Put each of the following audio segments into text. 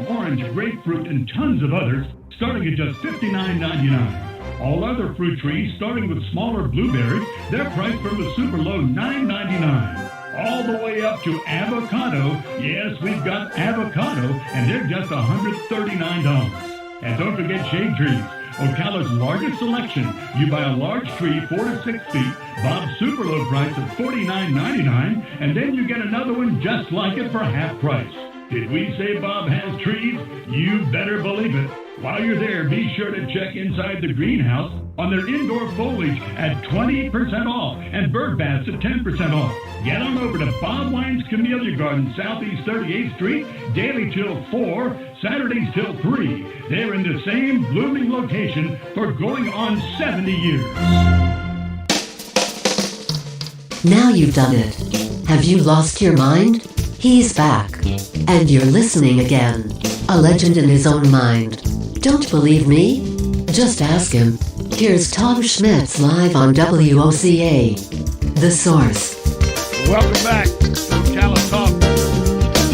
orange, grapefruit, and tons of others starting at just $59.99. All other fruit trees, starting with smaller blueberries, they're priced from a super low $9.99. All the way up to avocado. Yes, we've got avocado, and they're just $139. And don't forget shade trees. Ocala's largest selection. You buy a large tree, 4 to 6 feet, Bob's super low price of $49.99, and then you get another one just like it for half price. Did we say Bob has trees? You better believe it. While you're there, be sure to check inside the greenhouse on their indoor foliage at 20% off and bird baths at 10% off. Get on over to Bob Wine's Camellia Garden, Southeast 38th Street, daily till 4, Saturdays till 3. They're in the same blooming location for going on 70 years. Now you've done it. Have you lost your mind? He's back. And you're listening again. A legend in his own mind. Don't believe me? Just ask him. Here's Tom Schmitz live on WOCA. The Source. Welcome back to Ocala Talk.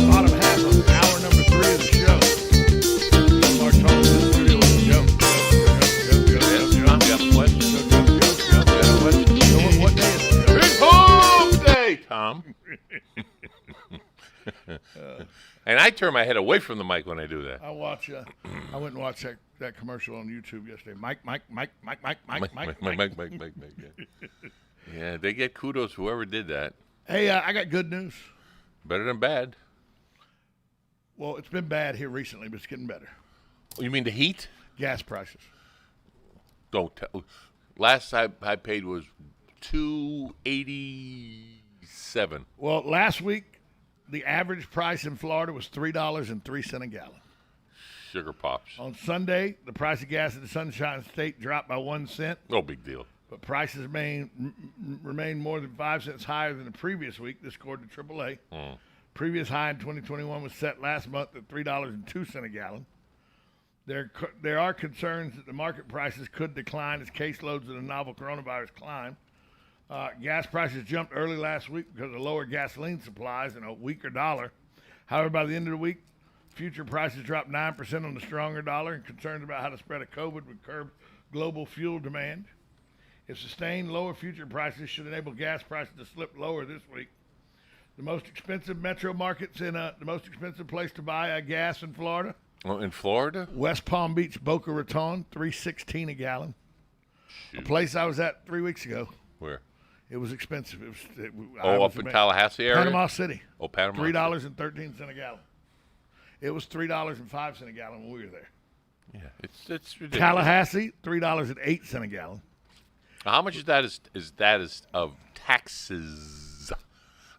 Bottom half of hour number 3 of the show. Our talk in the studio with Joe. I've got a question. What day is it? Big Home Day, Tom. And I turn my head away from the mic when I do that. I went and watched that commercial on YouTube yesterday. Mike. Yeah, they get kudos, whoever did that. Hey, I got good news. Better than bad. Well, it's been bad here recently, but it's getting better. You mean the heat? Gas prices. Don't tell. Last I paid was $2.87. Well, last week, the average price in Florida was $3.03 a gallon. Sugar pops. On Sunday, the price of gas in the Sunshine State dropped by 1 cent. No big deal. But prices remain more than 5 cents higher than the previous week, this according to AAA. Previous high in 2021 was set last month at $3.02 a gallon. There are concerns that the market prices could decline as caseloads of the novel coronavirus climb. Gas prices jumped early last week because of lower gasoline supplies and a weaker dollar. However, by the end of the week, future prices dropped 9% on the stronger dollar, and concerns about how the spread of COVID would curb global fuel demand. If sustained, lower future prices should enable gas prices to slip lower this week. The most expensive metro markets the most expensive place to buy gas in Florida. Oh, in Florida? West Palm Beach, Boca Raton, $3.16 a gallon. Shoot. A place I was at 3 weeks ago. Where? It was expensive. Up in Tallahassee area? Panama City. Oh, Panama. $3.13 a gallon. It was $3.05 a gallon when we were there. Yeah, it's ridiculous. Tallahassee, $3.08 a gallon. How much is that of taxes?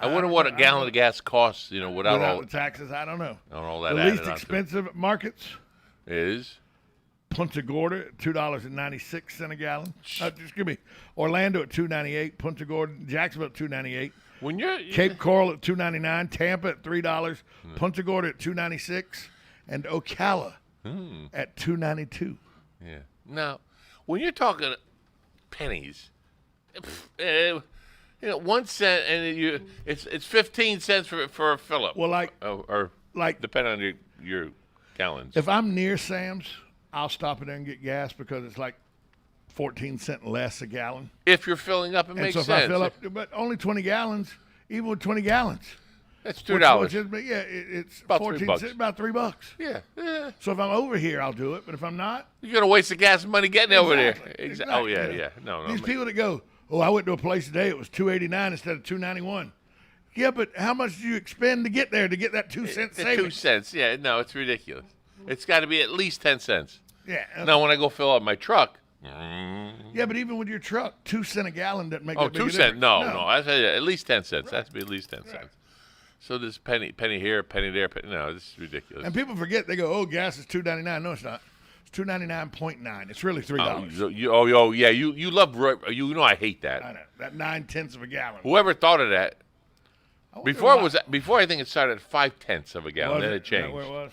I wonder what a gallon of gas costs, without all the taxes. I don't know. All that the least expensive markets is Punta Gorda at $2.96 a gallon. Orlando at $2.98. Punta Gorda, Jacksonville at $2.98. When you're Cape Coral at $2.99. Tampa at $3. Punta Gorda at $2.96, and Ocala at $2.92. Yeah. Now, when you're talking pennies, 1 cent, and it's 15 cents for a fill up. Well, or depending on your gallons. If I'm near Sam's, I'll stop in there and get gas because it's like 14 cents less a gallon. If you're filling up, it makes sense. So if I fill up, but only 20 gallons, even with 20 gallons. That's $2. Yeah, it's about 14 $3. cents, about $3. Yeah. So if I'm over here, I'll do it. But if I'm not, you're gonna waste the gas money getting over there. Exactly. Oh yeah. No. These people that go, I went to a place today. It was $2.89 instead of $2.91. Yeah, but how much do you expend to get there to get that 2 cent savings? 2 cents. Yeah. No, it's ridiculous. It's got to be at least 10 cents. Yeah. Now when I go fill up my truck. Yeah, but even with your truck, 2 cents a gallon doesn't make. 2 cents. No. I say at least 10 cents. Right. Has to be at least 10 cents. So this penny here, penny there. No, this is ridiculous. And people forget. They go, gas is $2.99. No, it's not. It's $2.99.9. It's really $3. Yeah. You love. I hate that. I know that 9/10 of a gallon. Whoever thought of that. Before I think it started at 5/10 of a gallon. Then it changed. Where it was?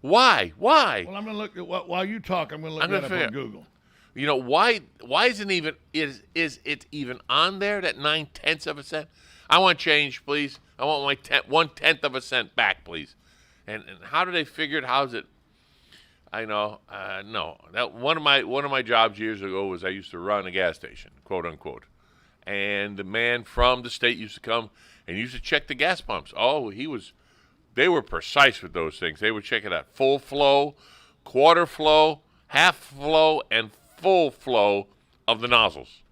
Why? Well, I'm going to look at while you talk. I'm going to look that up on Google. Why isn't is it even on there? That 9/10 of a cent. I want change, please. I want my 1/10 of a cent back, please. And how do they figure it? How's it? I know. No. That one of my jobs years ago was I used to run a gas station, quote unquote. And the man from the state used to come and used to check the gas pumps. Oh, they were precise with those things. They would check it out. Full flow, quarter flow, half flow, and full flow of the nozzles.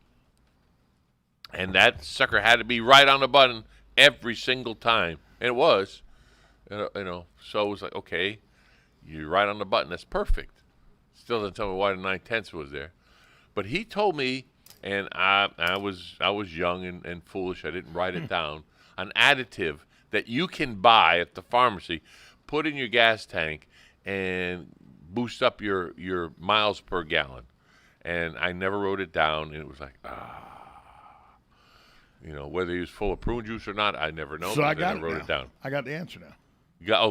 And that sucker had to be right on the button every single time. And it was. So it was like, okay, you're right on the button. That's perfect. Still doesn't tell me why the 9/10 was there. But he told me, and I was young and foolish. I didn't write it down. An additive that you can buy at the pharmacy, put in your gas tank, and boost up your miles per gallon. And I never wrote it down, and it was like, whether he was full of prune juice or not, I never know. So I wrote it down. I got the answer now.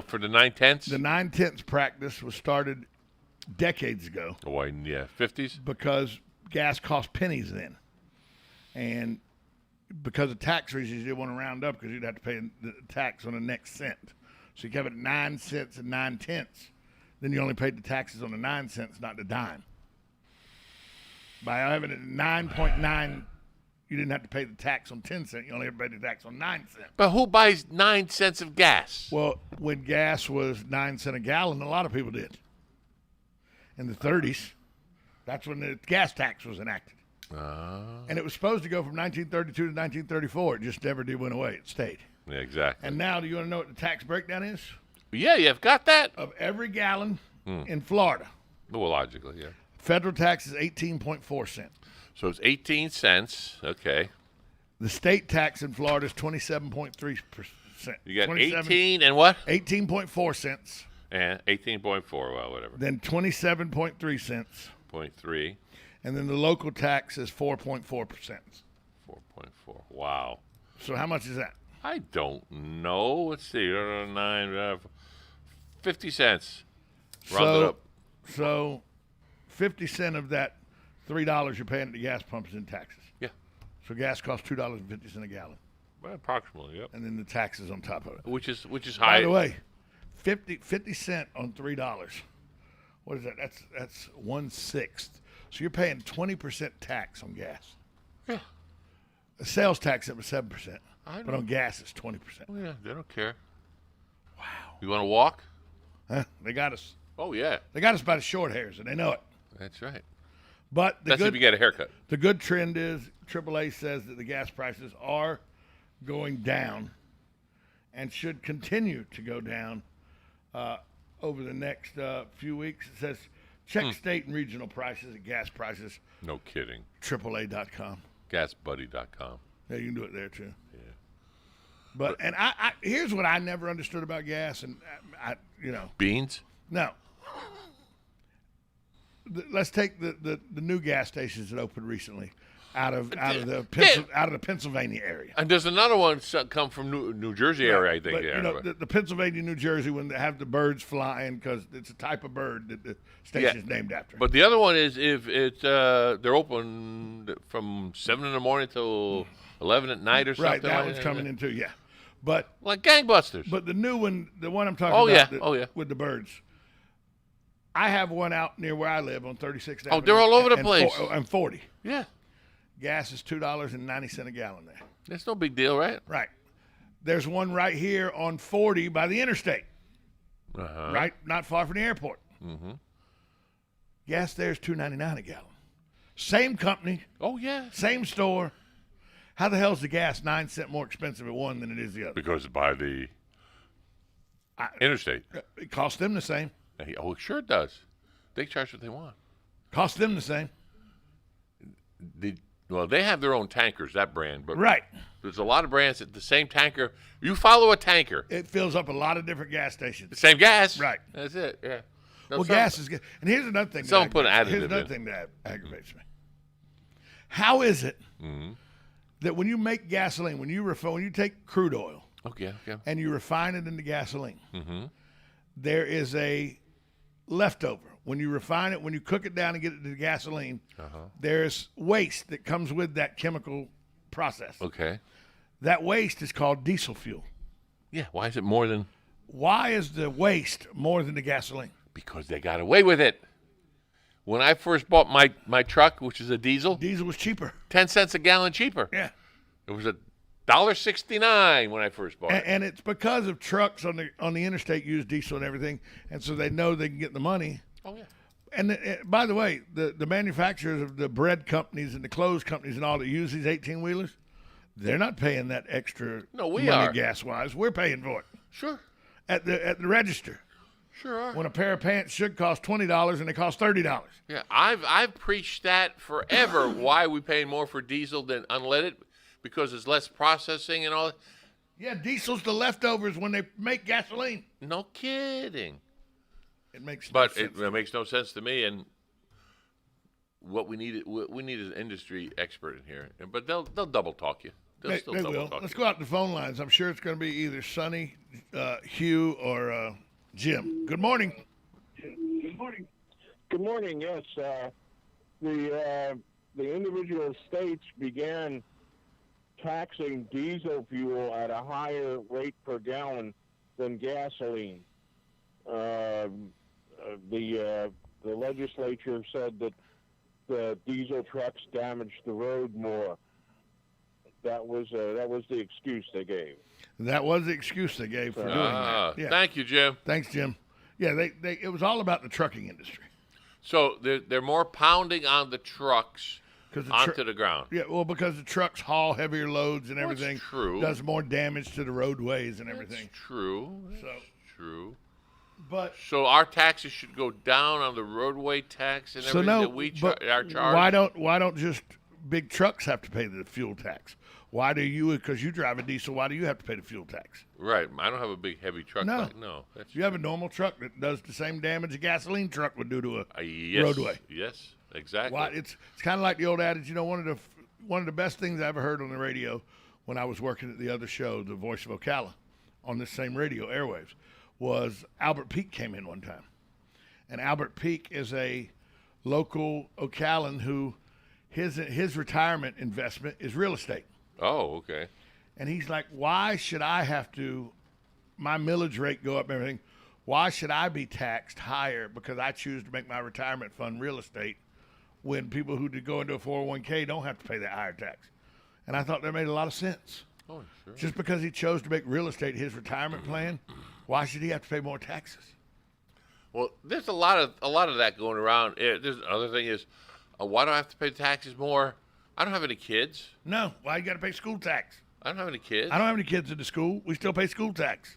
For the 9/10? The 9/10 practice was started decades ago. Oh, yeah, 50s? Because gas cost pennies then. And because of tax reasons, you didn't want to round up because you'd have to pay the tax on the next cent. So you kept it 9 cents and 9/10. Then you only paid the taxes on the 9 cents, not the dime. By having it at 9.9, you didn't have to pay the tax on 10 cents. You only had to pay the tax on 9 cents. But who buys 9 cents of gas? Well, when gas was 9 cents a gallon, a lot of people did. In the 30s, that's when the gas tax was enacted. And it was supposed to go from 1932 to 1934. It just never did went away. It stayed. Yeah, exactly. And now, do you want to know what the tax breakdown is? Yeah, you've got that? Of every gallon in Florida. Well, logically, yeah. Federal tax is 18.4 cents. So it's 18 cents. Okay. The state tax in Florida is 27.3%. You got 18 and what? 18.4 cents. And 18.4, well, whatever. Then 27.3 cents. 0.3. And then the local tax is 4.4%. 4.4. Wow. So how much is that? I don't know. Let's see. 9, 50 cents. Round it up. So 50 cents of that $3 you're paying at the gas pump is in taxes. Yeah. So gas costs $2.50 a gallon. Well, approximately, yep. And then the taxes on top of it. Which is high. By the way, 50 cents on $3. What is that? That's 1/6. So you're paying 20% tax on gas. Yeah. The sales tax it was 7%. I know. But on gas it's 20%. Oh, yeah, they don't care. Wow. You want to walk? Huh? They got us. Oh, yeah. They got us by the short hairs, and they know it. That's right. But That's if you get a haircut. The good trend is AAA says that the gas prices are going down and should continue to go down over the next few weeks. It says check state and regional prices and gas prices. No kidding. AAA.com. Gasbuddy.com. Yeah, you can do it there too. Yeah. But I here's what I never understood about gas, and I Beans? No. Let's take the new gas stations that opened recently out of the Pennsylvania area. And there's another one come from New Jersey area, I think. But, yeah. the Pennsylvania, New Jersey, when they have the birds flying, because it's a type of bird that the station's named after. But the other one is if it's they're open from 7 in the morning till 11 at night or something. Right, that one's coming in too, yeah. But like gangbusters. But the new one, the one I'm talking about, with the birds. I have one out near where I live on 36th Avenue. Oh, they're all over the place. And 40. Yeah. Gas is $2.90 a gallon there. That's no big deal, right? Right. There's one right here on 40 by the interstate. Right? Not far from the airport. Mm-hmm. Gas there is $2.99 a gallon. Same company. Oh, yeah. Same store. How the hell is the gas 9 cents more expensive at one than it is the other? Because by the interstate. It costs them the same. Oh, sure it does. They charge what they want. Costs them the same. They have their own tankers, that brand. But right. There's a lot of brands that the same tanker. You follow a tanker. It fills up a lot of different gas stations. The same gas. Right. That's it, yeah. No, gas is good. And here's another thing. Someone put an additive in. Here's another thing that aggravates me. How is it that when you make gasoline, when you take crude oil and you refine it into gasoline, there is a leftover. When you refine it, when you cook it down and get it to gasoline, there's waste that comes with that chemical process. Okay. That waste is called diesel fuel. Yeah. Why is it more than? Why is the waste more than the gasoline? Because they got away with it. When I first bought my truck, which is a diesel, Diesel was cheaper. 10 cents a gallon cheaper. Yeah. It was $1.69 when I first bought it. And it's because of trucks on the interstate use diesel and everything, and so they know they can get the money. Oh, yeah. And by the way, the manufacturers of the bread companies and the clothes companies and all that use these 18-wheelers, they're not paying that extra money are. gas-wise. We're paying for it Sure. at the register. Sure are. When a pair of pants should cost $20 and they cost $30. Yeah, I've preached that forever. Why are we paying more for diesel than unleaded? Because there's less processing and all. Yeah, diesel's the leftovers when they make gasoline. No kidding. It makes But no sense. it makes no sense to me. And what we need is an industry expert in here. But they'll double talk you. They'll They still will. double talk Let's you. go out to the phone lines. I'm sure it's going to be either Sonny, Hugh, or Jim. Good morning. Good morning. Yes, the individual states began taxing diesel fuel at a higher rate per gallon than gasoline. The legislature said that the diesel trucks damaged the road more. That was the excuse they gave. That was the excuse they gave for doing that. Yeah. Thank you, Jim. Thanks, Jim. Yeah, it was all about the trucking industry. So they're more pounding on the trucks 'Cause the onto the ground. Yeah, well, because the trucks haul heavier loads and Well, it's everything. true. Does more damage to the roadways and everything. That's true. So, That's true. but So our taxes should go down on the roadway tax and so everything no, that we but are charged. why don't just big trucks have to pay the fuel tax? Why do you? Because you drive a diesel. Why do you have to pay the fuel tax? Right. I don't have a big heavy truck. No. No. That's You have a normal truck that does the same damage a gasoline truck would do to a yes, roadway. Yes. Exactly. Why, it's kind of like the old adage. You know, one of the best things I ever heard on the radio when I was working at the other show, the Voice of Ocala, on this same radio airwaves, was Albert Peake came in one time, and Albert Peake is a local Ocalan who his retirement investment is real estate. Oh, okay. And he's like, why should I have to, my millage rate go up and everything? Why should I be taxed higher because I choose to make my retirement fund real estate when people who go into a 401k don't have to pay that higher tax? And I thought that made a lot of sense. Oh, sure. Just because he chose to make real estate his retirement plan, why should he have to pay more taxes? Well, there's a lot of that going around. There's another thing is, why do I have to pay taxes more? I don't have any kids. No, why you got to pay school tax? I don't have any kids. I don't have any kids in the school. We still pay school tax.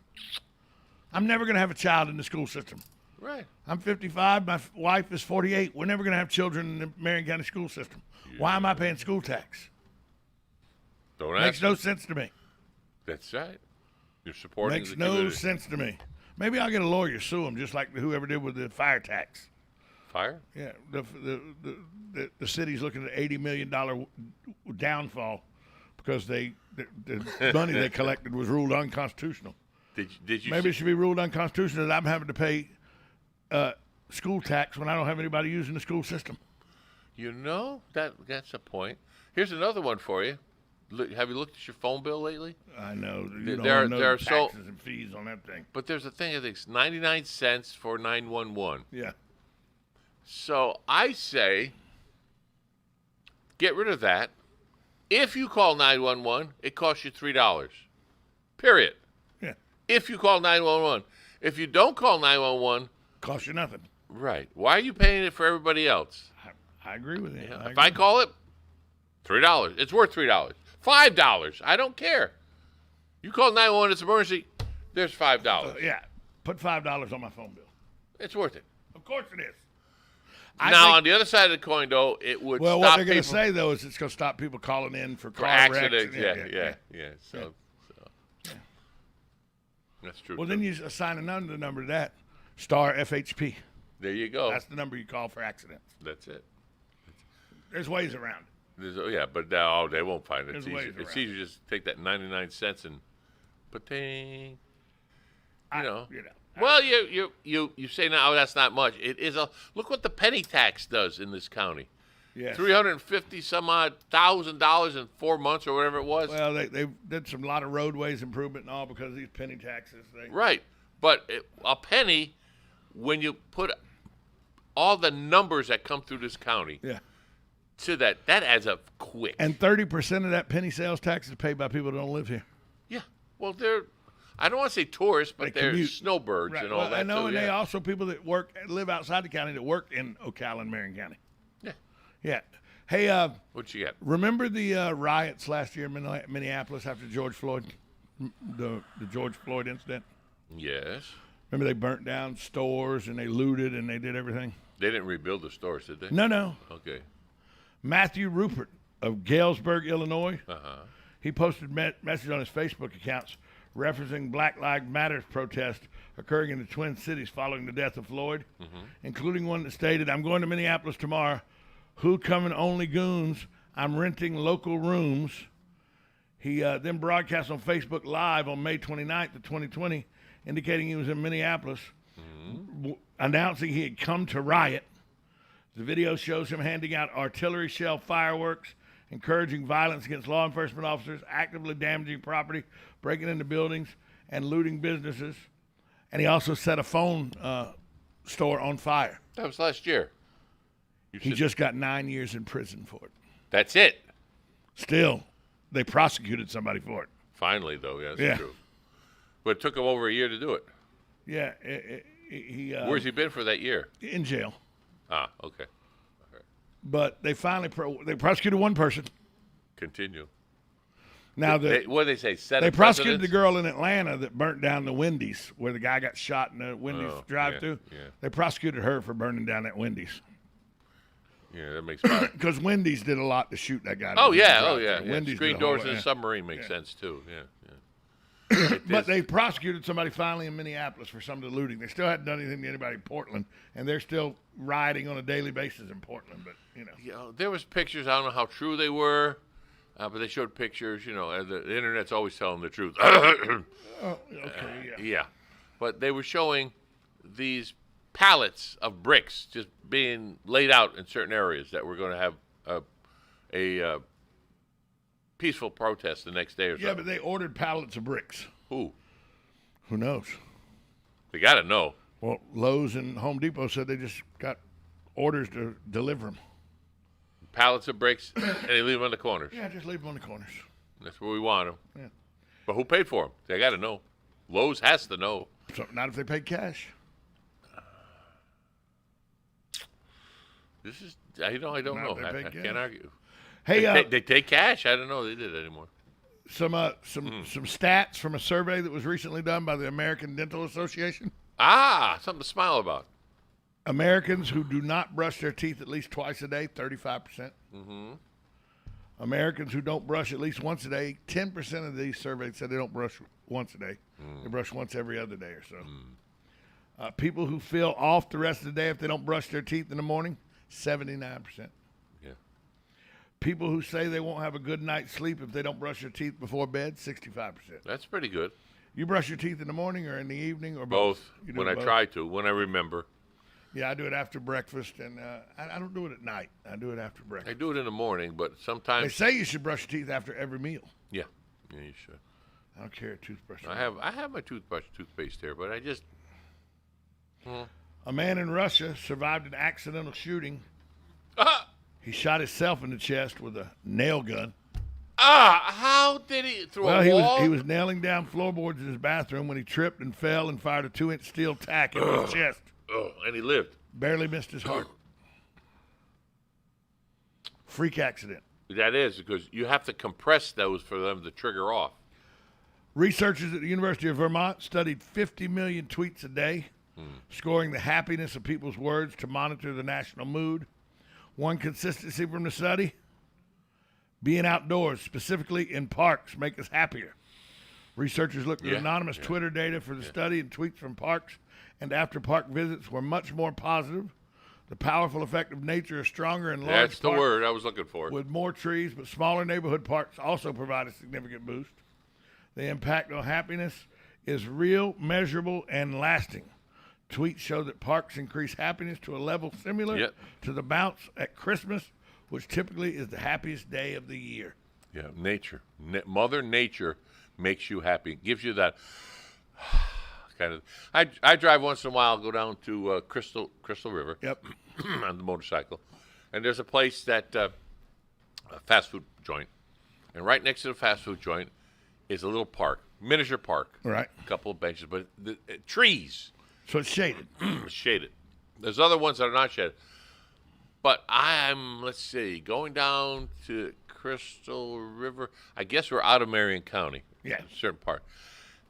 I'm never going to have a child in the school system. Right. I'm 55. My wife is 48. We're never going to have children in the Marion County school system. Why am I paying school tax? Don't Makes ask. no sense to me. That's right. You're supporting Makes the no community. sense to me. Maybe I'll get a lawyer, sue them, just like whoever did with the fire tax. Fire? Yeah, the city's looking at $80 million downfall because the money they collected was ruled unconstitutional. Did you? Maybe it should be ruled unconstitutional that I'm having to pay school tax when I don't have anybody using the school system. You know that's a point. Here's another one for you. Have you looked at your phone bill lately? I know. There know are the so- taxes and fees on that thing. But there's a thing. I think it's 99 cents for 911. Yeah. So I say, get rid of that. If you call 911, it costs you $3. Period. Yeah. If you call 911. If you don't call 911, Cost you nothing. right. Why are you paying it for everybody else? I agree with you. If I call it, $3. It's worth $3. $5. I don't care. You call 911, it's emergency, there's $5. Yeah. Put $5 on my phone bill. It's worth it. Of course it is. Now, on the other side of the coin, though, it would Well, stop what they're going to people say, though, is it's going to stop people calling in for car accidents. wrecks. Yeah. So, that's true. Well, too. then you assign another number to that. Star FHP. There you go. That's the number you call for accidents. That's it. There's ways around it. But now they won't find it. There's It's ways easier. It's around easier to just take that 99 cents and pa-ting. Well, you say now, oh, that's not much. It is look what the penny tax does in this county. Yes. $350 some odd $1,000 in 4 months or whatever it was. Well, they did some lot of roadways improvement and all because of these penny taxes. Right. But a penny, when you put all the numbers that come through this county, to that adds up quick. And 30% of that penny sales tax is paid by people that don't live here. Yeah. Well, I don't want to say tourists, but they're commute. snowbirds and all that. I know, too, and they also people that live outside the county that work in Ocala and Marion County. Yeah. Yeah. Hey, what you got? remember the riots last year in Minneapolis after George Floyd, the George Floyd incident? Yes. Remember they burnt down stores and they looted and they did everything? They didn't rebuild the stores, did they? No. Okay. Matthew Rupert of Galesburg, Illinois, he posted message on his Facebook accounts referencing Black Lives Matter protest occurring in the Twin Cities following the death of Floyd, including one that stated, "I'm going to Minneapolis tomorrow. Who coming only goons? I'm renting local rooms." He then broadcast on Facebook Live on May 29th of 2020, indicating he was in Minneapolis, announcing he had come to riot. The video shows him handing out artillery shell fireworks, encouraging violence against law enforcement officers, actively damaging property, breaking into buildings, and looting businesses. And he also set a phone store on fire. That was last year. He just got 9 years in prison for it. That's it. Still, they prosecuted somebody for it. Finally, though, that's true. But it took him over a year to do it. Yeah. Where's he been for that year? In jail. Ah, okay. But they finally they prosecuted one person. Continue. Now what did they say? They prosecuted the girl in Atlanta that burnt down the Wendy's, where the guy got shot in the Wendy's drive-thru. Yeah. They prosecuted her for burning down that Wendy's. Yeah, that makes sense. Because Wendy's did a lot to shoot that guy. Oh yeah. Wendy's Screen did a whole doors lot, in a submarine makes sense too. Yeah. But they prosecuted somebody finally in Minneapolis for some of the looting. They still hadn't done anything to anybody in Portland, and they're still rioting on a daily basis in Portland. But there was pictures. I don't know how true they were, but they showed pictures. The internet's always telling the truth. Yeah, but they were showing these pallets of bricks just being laid out in certain areas that were going to have a peaceful protest the next day or something. Yeah, but they ordered pallets of bricks. Who knows? They got to know. Well, Lowe's and Home Depot said they just got orders to deliver them. Pallets of bricks, and they leave them on the corners. Yeah, just leave them on the corners. That's where we want them. Yeah. But who paid for them? They got to know. Lowe's has to know. So, not if they paid cash. This is, I don't know. I can't argue. Hey, they take cash. I don't know they did anymore. Some stats from a survey that was recently done by the American Dental Association. Something to smile about. Americans who do not brush their teeth at least twice a day, 35%. Americans who don't brush at least once a day, 10% of these surveys said they don't brush once a day. They brush once every other day or so. People who feel off the rest of the day if they don't brush their teeth in the morning, 79%. Yeah. People who say they won't have a good night's sleep if they don't brush their teeth before bed, 65%. That's pretty good. You brush your teeth in the morning or in the evening or both? You when do I both? try to, when I remember. Yeah, I do it after breakfast, and I don't do it at night. I do it after breakfast. I do it in the morning, but sometimes. They say you should brush your teeth after every meal. Yeah, you should. I don't carry a toothbrush. I have my toothpaste here, but I just. A man in Russia survived an accidental shooting. He shot himself in the chest with a nail gun. How did he throw a wall? He was nailing down floorboards in his bathroom when he tripped and fell and fired a 2-inch steel tack into his chest. And he lived. Barely missed his heart. Freak accident. That is, because you have to compress those for them to trigger off. Researchers at the University of Vermont studied 50 million tweets a day, scoring the happiness of people's words to monitor the national mood. One consistency from the study: being outdoors, specifically in parks, make us happier. Researchers looked at anonymous Twitter data for the study, and tweets from parks and after park visits were much more positive. The powerful effect of nature is stronger in large That's the parks word I was looking for. with more trees, but smaller neighborhood parks also provide a significant boost. The impact on happiness is real, measurable, and lasting. Tweets show that parks increase happiness to a level similar to the bounce at Christmas, which typically is the happiest day of the year. Yeah, nature. Mother Nature makes you happy. Gives you that kind of. I drive once in a while. Go down to Crystal River. Yep. On the motorcycle, and there's a place that a fast food joint, and right next to the fast food joint is a little park, miniature park. Right. A couple of benches, but trees. So it's shaded. Shaded. There's other ones that are not shaded. But let's see, going down to Crystal River. I guess we're out of Marion County. Yeah. A certain part.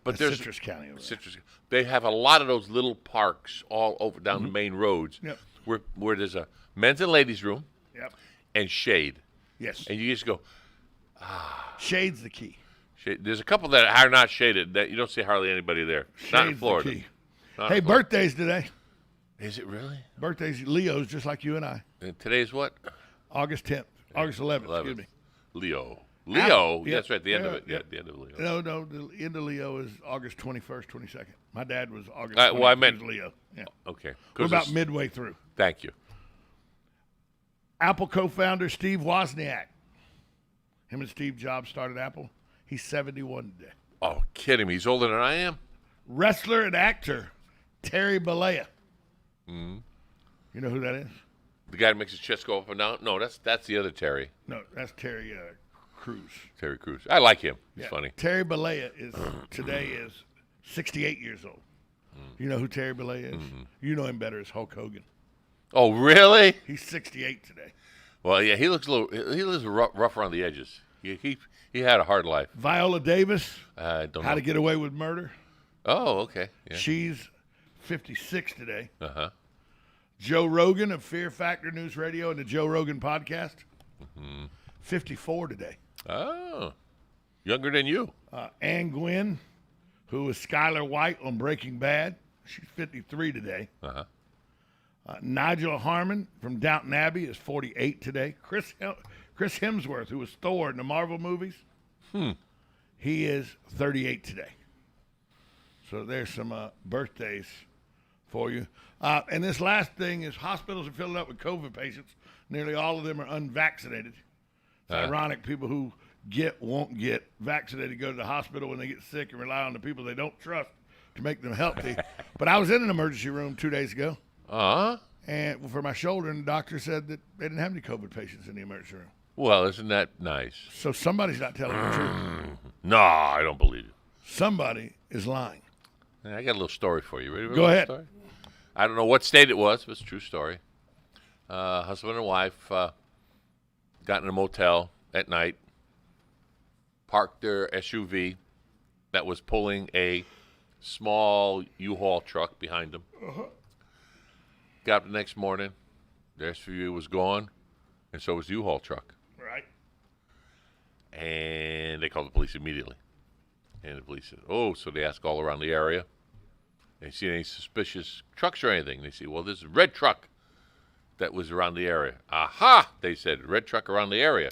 But That's there's Citrus County over there. Citrus. They have a lot of those little parks all over down the main roads. Yep. Where there's a men's and ladies room. Yep. And shade. Yes. And you just go. Shade's the key. Shade. There's a couple that are not shaded that you don't see hardly anybody there. Not in Shade's Florida. the key. Not Hey, in Florida. birthdays today. Is it really? Birthdays, Leo's, just like you and I. And today's what? August 10th. August 11th, excuse me. Leo. Yep. That's right. The end of Yeah, it. yep. Yeah, the end of Leo. No, the end of Leo is August 21st, 22nd. My dad was August 20th. Well, I meant Leo. Yeah. Okay. We're about midway through. Thank you. Apple co-founder Steve Wozniak. Him and Steve Jobs started Apple. He's 71 today. Oh, kidding me. He's older than I am? Wrestler and actor Terry Bollea. Mm-hmm. You know who that is? The guy that makes his chest go up and down? No, that's the other Terry. No, that's Terry Crews. Terry Crews. I like him. He's funny. Terry Bollea today is 68 years old. You know who Terry Bollea is? Mm-hmm. You know him better as Hulk Hogan. Oh, really? He's 68 today. Well, yeah, he looks rough around the edges. He had a hard life. Viola Davis. Don't know. How to Get Away with Murder. Oh, okay. Yeah. She's 56 today. Uh-huh. Joe Rogan of Fear Factor News Radio and the Joe Rogan podcast. 54 today. Oh, younger than you. Ann Gwynn, who is Skylar White on Breaking Bad. She's 53 today. Uh-huh. Nigel Harmon from Downton Abbey is 48 today. Chris Hemsworth, who was Thor in the Marvel movies, he is 38 today. So there's some birthdays for you. And this last thing is hospitals are filling up with COVID patients. Nearly all of them are unvaccinated. It's ironic people who won't get vaccinated go to the hospital when they get sick and rely on the people they don't trust to make them healthy. But I was in an emergency room 2 days ago. And for my shoulder, and the doctor said that they didn't have any COVID patients in the emergency room. Well, isn't that nice? So somebody's not telling the truth. No, I don't believe you. Somebody is lying. I got a little story for you. Ready for Go ahead. Story? I don't know what state it was, but it's a true story. Husband and wife got in a motel at night, parked their SUV that was pulling a small U-Haul truck behind them. Got up the next morning, their SUV was gone, and so was the U-Haul truck. Right. And they called the police immediately. And the police said, so they asked all around the area. They see any suspicious trucks or anything. They see, well, there's a red truck that was around the area. Aha, they said, red truck around the area.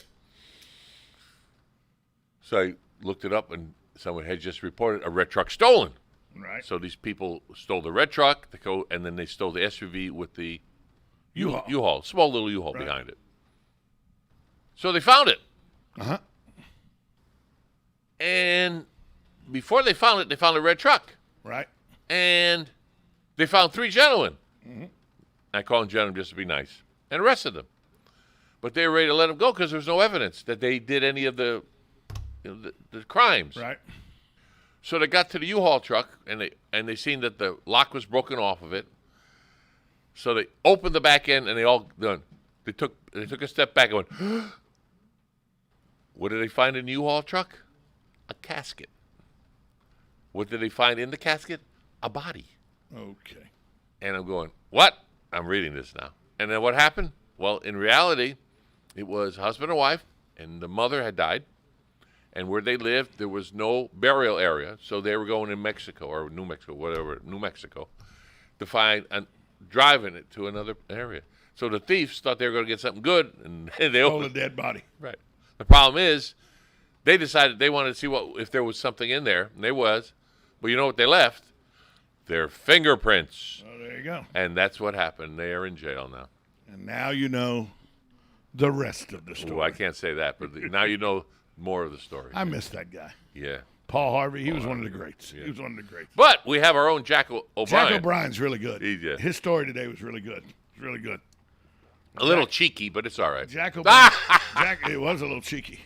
So I looked it up, and someone had just reported a red truck stolen. Right. So these people stole the red truck, and then they stole the SUV with the U-Haul, small little U-Haul behind it. So they found it. Uh-huh. And before they found it, they found a red truck. Right. And they found 3 gentlemen. Mm-hmm. I call them gentlemen just to be nice. And arrested them. But they were ready to let them go because there was no evidence that they did any of the crimes. Right. So they got to the U-Haul truck, and they seen that the lock was broken off of it. So they opened the back end, and they took a step back and went, what did they find in the U-Haul truck? A casket. What did they find in the casket? A body. Okay. And I'm going, what? I'm reading this now. And then what happened? Well, in reality, it was husband and wife, and the mother had died. And where they lived, there was no burial area, so they were going in Mexico or New Mexico, New Mexico, to find driving it to another area. So the thieves thought they were going to get something good, and they stole a dead body. Right. The problem is, they decided they wanted to see if there was something in there, and there was. But you know what they left? Their fingerprints. Oh, there you go. And that's what happened. They are in jail now. And now you know the rest of the story. Oh, I can't say that, but now you know more of the story. I miss that guy. Yeah. Paul Harvey. He was one of the greats. Yeah. He was one of the greats. But we have our own Jack O'Brien. Jack O'Brien's really good. He did. His story today was really good. It's really good. A little cheeky, but it's all right. Jack O'Brien. It was a little cheeky.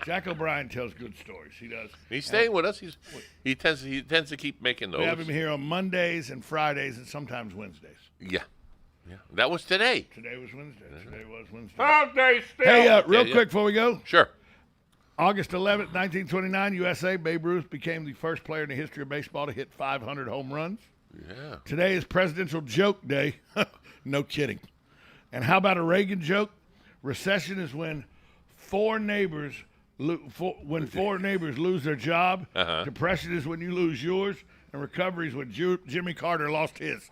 Jack O'Brien tells good stories. He does. He's staying with us. He tends to keep making those. We have him here on Mondays and Fridays and sometimes Wednesdays. Yeah. That was today. Today was Wednesday. Still. Hey, real quick before we go. Sure. August 11th, 1929, USA, Babe Ruth became the first player in the history of baseball to hit 500 home runs. Yeah. Today is Presidential Joke Day. No kidding. And how about a Reagan joke? Recession is when four neighbors lose their job. Depression is when you lose yours. And recovery is when Jimmy Carter lost his.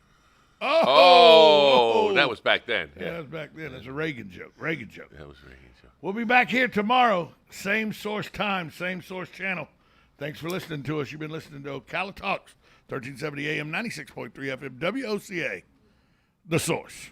Oh, that was back then. Yeah, that was back then. It's a Reagan joke. That was Reagan joke. We'll be back here tomorrow. Same source time, same source channel. Thanks for listening to us. You've been listening to Ocala Talks, 1370 AM, 96.3 FM, WOCA, The Source.